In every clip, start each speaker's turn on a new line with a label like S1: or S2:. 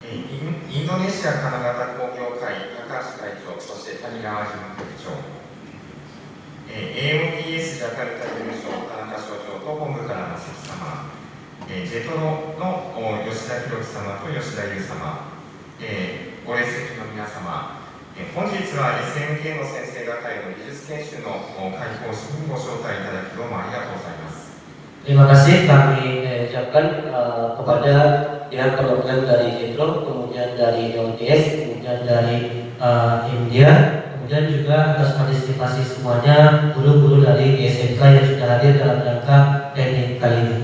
S1: インドネシア金型工業会高橋会長、そして谷川事務局長、AOTS ジャカルタ事務所田中所長と本部からの関様、ジェトロの吉田博樹様と吉田優様、ご列席の皆様、本日は SMK の先生方への技術研修の開講式にご招待いただきどうもありがとうございます。
S2: Terima kasih kami ucapkan kepada pihak perwakilan dari Jetro, kemudian dari LTS, kemudian dari India, kemudian juga atas partisipasi semuanya guru-guru dari SMK yang sudah hadir dalam rangka training kali ini.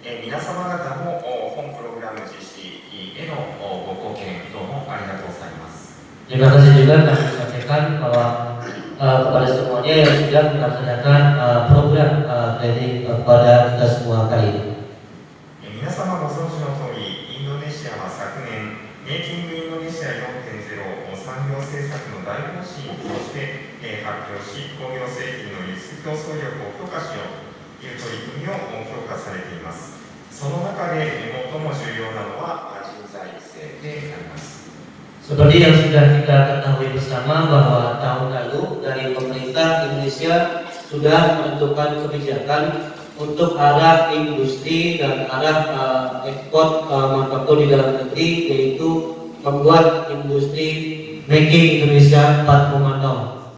S1: 皆様方も本プログラム実施へのご貢献どうもありがとうございます。
S2: Terima kasih juga kami sampaikan bahwa kepada semuanya yang sudah melaksanakan program training kepada kita semua kali ini.
S1: 皆様ご存知の通り、インドネシアは昨年、メイキングインドネシア 4.0 産業政策の大方針として発表し、工業製品の輸出競争力を強化しようという取り組みを強化されています。その中で最も重要なのは人材育成であります。
S2: Seperti yang sudah kita ketahui bersama bahwa tahun lalu dari pemerintah Indonesia sudah menentukan kebijakan untuk arah industri dan arah ekspor manufaktur di dalam negeri, yaitu membuat industri Making Indonesia 4.0.